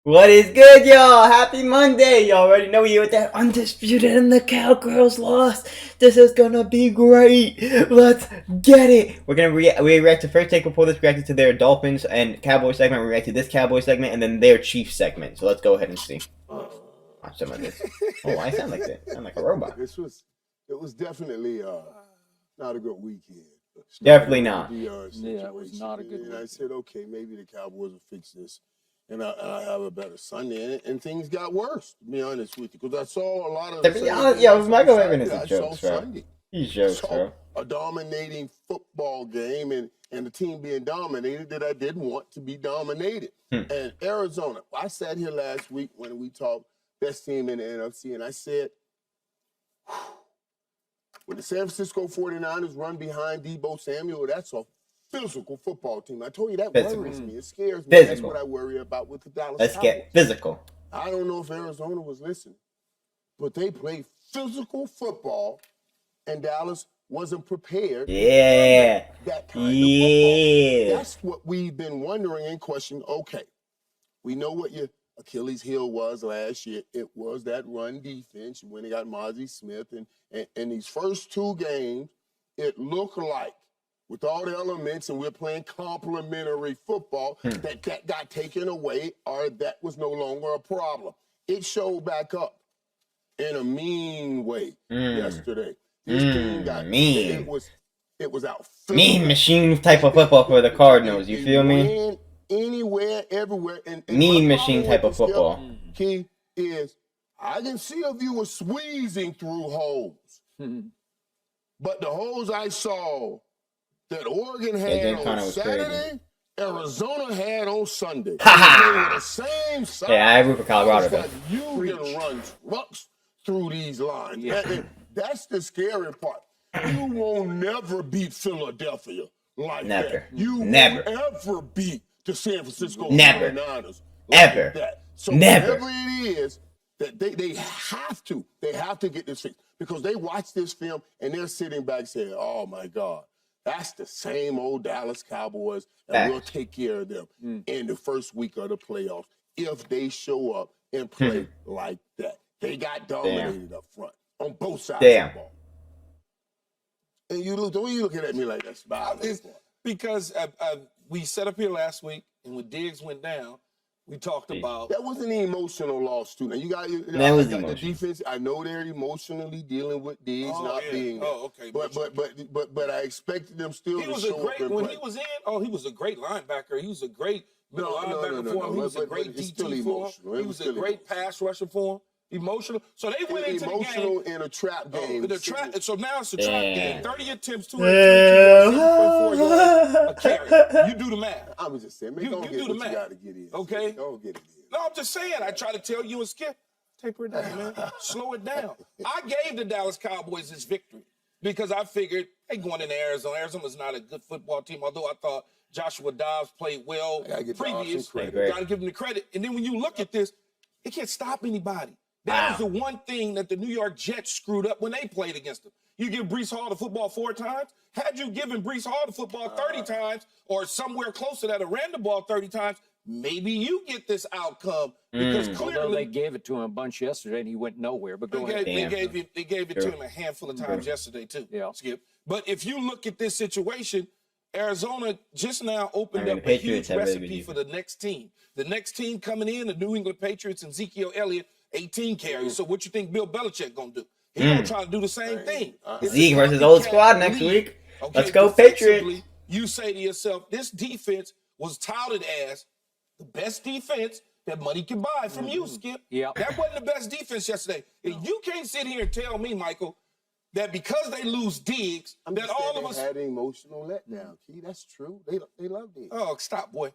What is good, y'all? Happy Monday! You already know you with that undisputed and the Cowgirls lost. This is gonna be great. Let's get it. We're gonna react to first take before this. Reacted to their Dolphins and Cowboy segment. We react to this Cowboy segment and then their Chiefs segment. So let's go ahead and see. Watch some of this. Oh, I sound like that. I sound like a robot. It was definitely not a good weekend. Definitely not. Yeah, it was not a good weekend. weekend. I said, okay, maybe the Cowboys will fix this. And I have a better Sunday, and things got worse, to be honest with you, because I saw a lot of. To be honest, yo, Michael Irvin is a joke, bro. Sunday. He's jokes, bro. A dominating football game, and the team being dominated that I didn't want to be dominated. And Arizona, I sat here last week when we talked best team in the NFC, and I said, when the San Francisco 49ers run behind Deebo Samuel, that's a physical football team. I told you that worries me. It scares me. That's what I worry about with the Dallas Cowboys. Let's get physical. I don't know if Arizona was listening, but they played physical football, and Dallas wasn't prepared. Yeah. That kind of football. That's what we've been wondering and questioning. Okay, we know what your Achilles heel was last year. It was that run defense when they got Mozzie Smith. And these first two games, it looked like, with all the elements, and we're playing complementary football, that got taken away, or that was no longer a problem. It showed back up in a mean way yesterday. This team got mean. It was out. Mean machine type of football for the Cardinals. You feel me? Anywhere, everywhere. And mean machine type of football. Key is, I can see if you were squeezing through holes. But the holes I saw that Oregon had on Saturday, Arizona had on Sunday. The same side. Yeah, I root for Colorado. Like you can run trucks through these lines. Yeah. That's the scary part. You won't never beat Philadelphia like that. You won't ever beat the San Francisco 49ers like that. So whatever it is that they have to get this fixed, because they watch this film and they're sitting back saying, "Oh my God, that's the same old Dallas Cowboys, and we'll take care of them in the first week of the playoffs if they show up and play like that." They got dominated up front on both sides of the ball. And you looking at me like that? Because we set up here last week, and when Diggs went down, we talked about that was an emotional loss too. Now you got the defense. I know they're emotionally dealing with Diggs not being there. Okay. But I expected them still to show up and when play. He was in. He was a great linebacker. He was a great linebacker for him. He was a great DT for him. He was a great pass rusher for him. Emotional. So they went into the game. Emotional in a trap game. So now it's a trap game. 30 attempts, 2.4 yards a carry. You do the math. I was just saying, man, don't get what you got to get in. Okay? Don't get it in. No, I'm just saying. I try to tell you and Skip, taper it down, man. Slow it down. I gave the Dallas Cowboys this victory because I figured, hey, going into Arizona. Arizona's not a good football team, although I thought Joshua Dobbs played well previous. Got to give him the credit. And then when you look at this, it can't stop anybody. That was the one thing that the New York Jets screwed up when they played against them. You give Breece Hall the football 4 times. Had you given Breece Hall the football 30 times or somewhere close to that, or ran the ball 30 times, maybe you get this outcome. Because clearly although they gave it to him a bunch yesterday and he went nowhere. But go ahead. They gave it to him a handful of times yesterday too, Skip. But if you look at this situation, Arizona just now opened up a huge recipe for the next team. The next team coming in, the New England Patriots and Ezekiel Elliott, 18 carries. So what you think Bill Belichick gonna do? He's gonna try to do the same thing. Zeke versus old squad next week. Okay, let's go Patriots. You say to yourself, this defense was touted as the best defense that money can buy from you, Skip. That wasn't the best defense yesterday. You can't sit here and tell me, Michael, that because they lose Diggs, that all of us had an emotional letdown. Key, that's true. They love Diggs. Oh, stop, boy!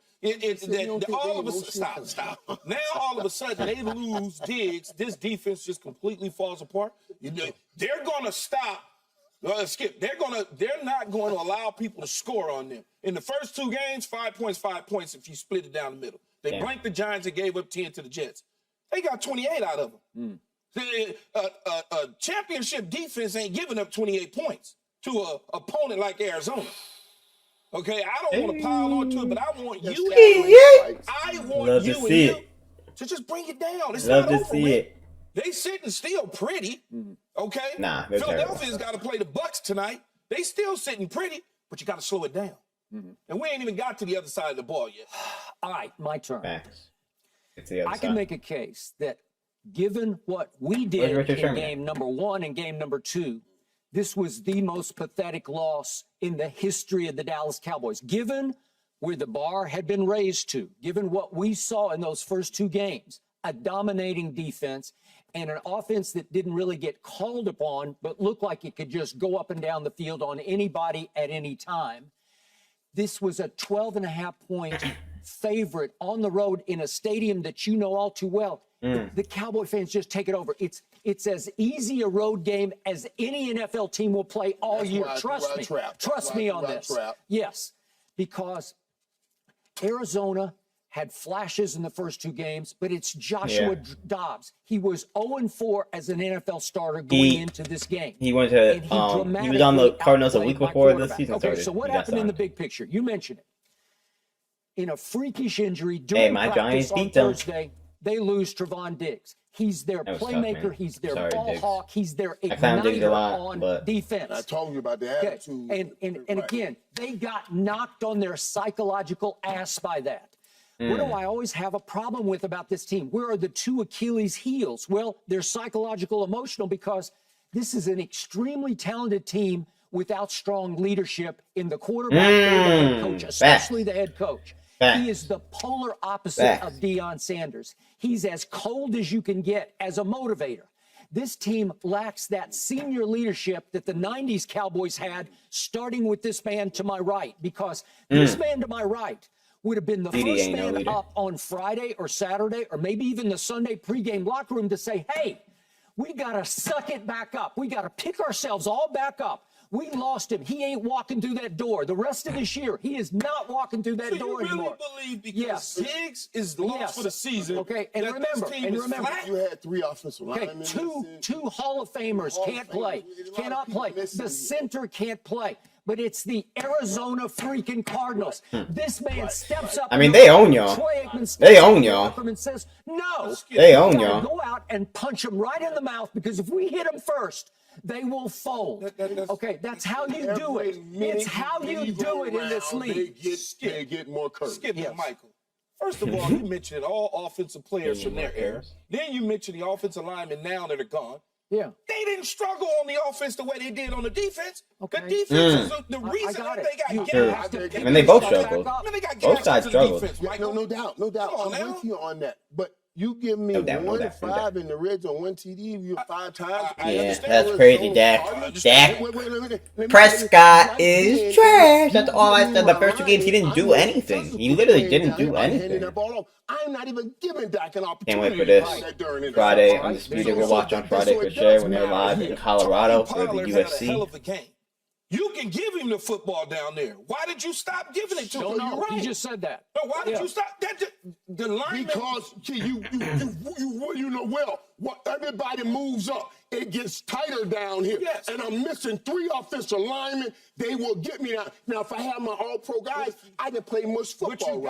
All of us, stop. Now all of a sudden they lose Diggs. This defense just completely falls apart. They're gonna stop. Skip. They're not going to allow people to score on them. In the first 2 games, 5 points if you split it down the middle. They blanked the Giants and gave up 10 to the Jets. They got 28 out of them. A championship defense ain't giving up 28 points to an opponent like Arizona. Okay, I don't want to pile on to it, but I want you. I want you and you So just bring it down. It's Love not to over see with. it. They sitting still pretty. Okay? Nah, they're Philadelphia's got to play the Bucks tonight. They still sitting pretty, but you got to slow it down. And we ain't even got to the other side of the ball yet. All right, my turn. Facts. It's the other I side. can make a case that given what we did Richard in Sherman? game number 1 and game number 2, this was the most pathetic loss in the history of the Dallas Cowboys. Given where the bar had been raised to, given what we saw in those first 2 games, a dominating defense and an offense that didn't really get called upon, but looked like it could just go up and down the field on anybody at any time. This was a 12.5-point favorite on the road in a stadium that you know all too well. The Cowboy fans just take it over. It's as easy a road game as any NFL team will play all year. Trust me. Trust me on this. Yes, because Arizona had flashes in the first 2 games, but it's Joshua Dobbs. He was 0-4 as an NFL starter going into this game. He went to And he was on the Cardinals a week before the season started. Okay, so what happened in the big picture? You mentioned it. In a freakish injury Hey, during my practice Giants on beat them. Thursday, they lose Trevon Diggs. He's their That was tough, playmaker. man. He's their Sorry, ball Diggs. hawk. He's their I found Diggs a igniter lot, on but- defense. I told you about the attitude. And again, they got knocked on their psychological ass by that. What do I always have a problem with about this team? Where are the 2 Achilles heels? Well, they're psychological, emotional, because this is an extremely talented team without strong leadership in the quarterback or the head coach, especially the head coach. He is the polar opposite of Deion Sanders. He's as cold as you can get as a motivator. This team lacks that senior leadership that the 90s Cowboys had, starting with this man to my right, because this man to my right would have been the first man up on Friday or Saturday or maybe even the Sunday pregame locker room to say, hey, we got to suck it back up. We got to pick ourselves all back up. We lost him. He ain't walking through that door. The rest of this year, he is not walking through that door anymore. You really believe because Diggs is lost for the season? Okay, and remember, you had 3 offensive linemen. Two Hall of Famers can't play, cannot play. The center can't play. But it's the Arizona freaking Cardinals. This man steps up. I mean, they own y'all. They own y'all. And says, no. They own y'all. Go out and punch him right in the mouth, because if we hit him first, they will fold. Okay, that's how you do it. It's how you do it in this league. They get more courage. Skip it, Michael. First of all, you mentioned all offensive players from their era. Then you mentioned the offensive linemen now that are gone. Yeah. They didn't struggle on the offense the way they did on the defense. Okay. The defense is the reason that they got gassed. I mean, they both struggled. They got Both sides gassed struggled. defense, Michael. No doubt. I'm with you on that. But you give me No doubt, 1 to 5 in the red zone, 1 TD, you 5 times. Yeah, that's crazy, Dak. Prescott is trash. That's all I said. The first 2 games, he didn't do anything. He literally didn't do anything. I'm not even giving Dak an opportunity. Can't wait for this Friday Undisputed. We'll watch on Friday for sure when they're live in Colorado for the UFC. You can give him the football down there. Why did you stop giving it to him? No, you just said that. No, why did you stop? The lineman. Because you know well, everybody moves up. It gets tighter down here. Yes. And I'm missing 3 offensive linemen. They will get me out. Now, if I have my all-pro guys, I can play much football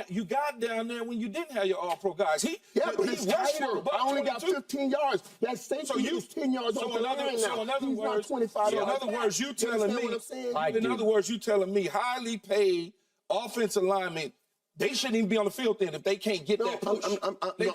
You got down there when you didn't have your all-pro guys. But it's tighter. I only got 15 yards. That safety is 10 yards off the line now. So in other words, 25 yards. you telling me highly paid offensive linemen, they shouldn't even be on the field then if they can't get that push.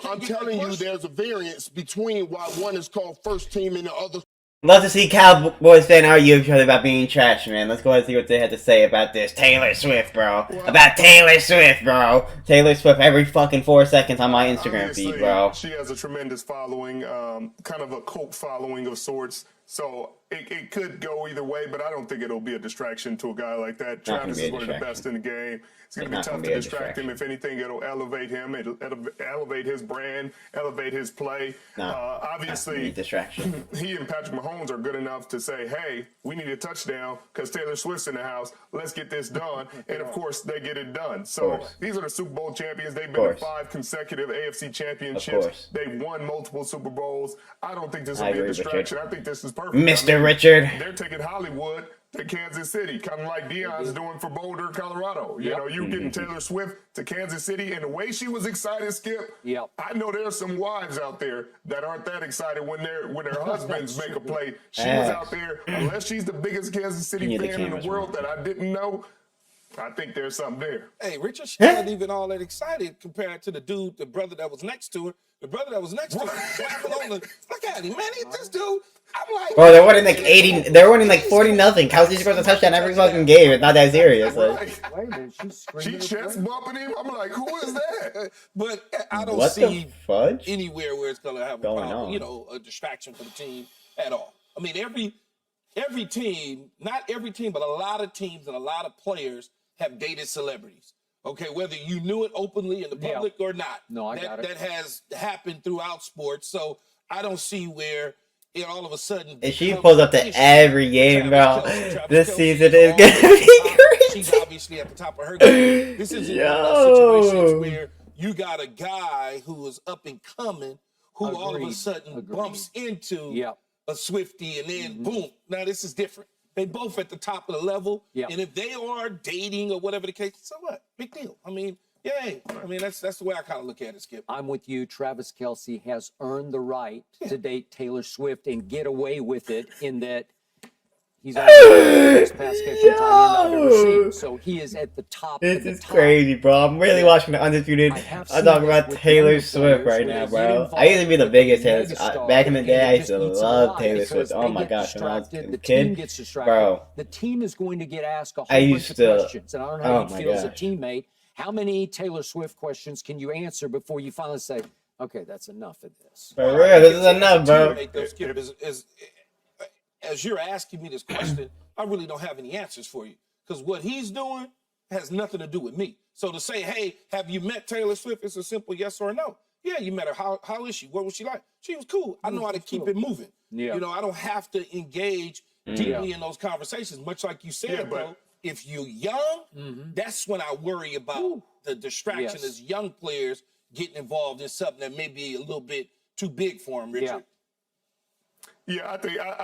I'm telling you, there's a variance between why one is called first team and the other. Love to see Cowboys fan argue each other about being trash, man. Let's go ahead and see what they had to say about this. Taylor Swift, bro. About Taylor Swift, bro. Taylor Swift every fucking 4 seconds on my Instagram feed, bro. She has a tremendous following, kind of a cult following of sorts. So it could go either way, but I don't think it'll be a distraction to a guy like that. Travis is one of the best in the game. It's going to be tough to distract him. If anything, it'll elevate him. It'll elevate his brand, elevate his play. Obviously, distraction. He and Patrick Mahomes are good enough to say, hey, we need a touchdown because Taylor Swift's in the house. Let's get this done. And, of course, they get it done. So these are the Super Bowl champions. They've been to 5 consecutive AFC championships. They've won multiple Super Bowls. I don't think this will be a distraction. I think this is perfect. Mr. it, Richard. They're taking Hollywood to Kansas City, kind of like Deion's doing for Boulder, Colorado. You know, you getting Taylor Swift to Kansas City, and the way she was excited, Skip. I know there's some wives out there that aren't that excited when their husbands make a play. She was out there, unless she's the biggest Kansas City fan in the world that I didn't know. I think there's something there. Hey, Richard, she wasn't even all that excited compared to the brother that was next to her. The brother that was next to her, look at him, man. This dude, I'm like, bro, they're winning like 80. They're winning like 40-0. Kelsey scores a touchdown every fucking game. It's not that serious. Like. Wait a minute, she chest bumping him. I'm like, who is that? But I don't see anywhere where it's gonna have a problem. You know, a distraction for the team at all. I mean, every team, not every team, but a lot of teams and a lot of players have dated celebrities. Okay, whether you knew it openly in the public or not. No, I got it. That has happened throughout sports. So I don't see where it all of a sudden. And she pulls up to every game, bro. This season is gonna be crazy. She's obviously at the top of her game. This is one of those situations where you got a guy who is up and coming, who all of a sudden bumps into a Swiftie, and then boom. Now this is different. They both at the top of the level, and if they are dating or whatever the case, so what? Big deal. I mean, yay. I mean, that's the way I kind of look at it, Skip. I'm with you. Travis Kelce has earned the right to date Taylor Swift and get away with it in that he's the best pass catching tight end I've ever seen. So he is at the top. This is crazy, bro. I'm really watching the Undisputed. I'm talking about Taylor Swift right now, bro. I used to be the biggest Taylor. Back in the day, I used to love Taylor Swift. Oh my gosh, when I was a kid, bro. The team is going to get asked a whole bunch of questions, and I don't know how you feel as a teammate. How many Taylor Swift questions can you answer before you finally say, "Okay, that's enough of this"? For real, this is enough, bro. As you're asking me this question, I really don't have any answers for you because what he's doing has nothing to do with me. So to say, hey, have you met Taylor Swift? It's a simple yes or no. Yeah, you met her. How is she? What was she like? She was cool. I know how to keep it moving. You know, I don't have to engage deeply in those conversations, much like you said, bro. If you're young, that's when I worry about the distraction as young players getting involved in something that may be a little bit too big for them, Richard. Yeah, I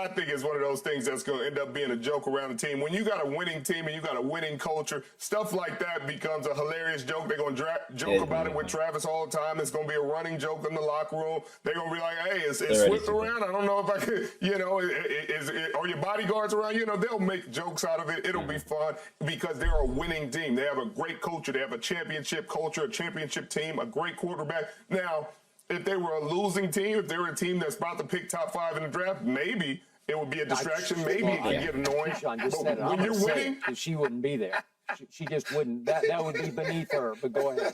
think it's one of those things that's going to end up being a joke around the team. When you got a winning team and you got a winning culture, stuff like that becomes a hilarious joke. They're going to joke about it with Travis all the time. It's going to be a running joke in the locker room. They're going to be like, hey, is Swift around? I don't know if I could, you know, are your bodyguards around? You know, they'll make jokes out of it. It'll be fun because they're a winning team. They have a great culture. They have a championship culture, a championship team, a great quarterback. Now, if they were a losing team, if they were a team that's about to pick top 5 in the draft, maybe it would be a distraction. Maybe it could get annoying. But when you're winning, she wouldn't be there. She just wouldn't. That would be beneath her. But go ahead.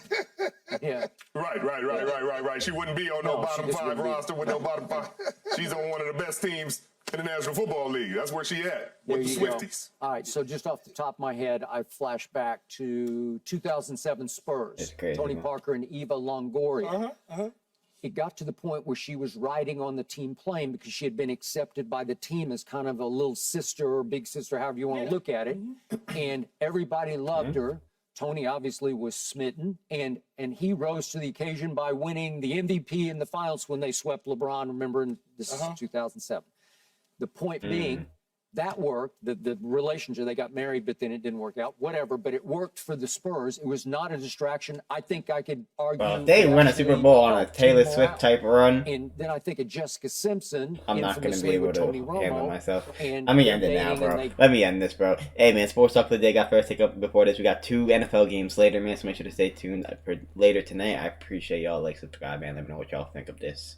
Yeah. Right. She wouldn't be on no bottom 5 roster with no bottom 5. She's on one of the best teams in the National Football League. That's where she at with the Swifties. All right. So just off the top of my head, I flash back to 2007 Spurs. Tony Parker and Eva Longoria. It got to the point where she was riding on the team plane because she had been accepted by the team as kind of a little sister or big sister, however you want to look at it. And everybody loved her. Tony obviously was smitten, and he rose to the occasion by winning the MVP in the finals when they swept LeBron. Remember, this is 2007. The point being, that worked. The relationship, they got married, but then it didn't work out. Whatever, but it worked for the Spurs. It was not a distraction. I think I could argue. Well, if they win a Super Bowl on a Taylor Swift type run, and then I think of Jessica Simpson. I'm not going to be able to handle myself. Let me end it now, bro. Let me end this, bro. Hey, man, Sports Talk for the day got first take up before this. We got 2 NFL games later, man, so make sure to stay tuned for later tonight. I appreciate y'all. Like, subscribe, man. Let me know what y'all think of this.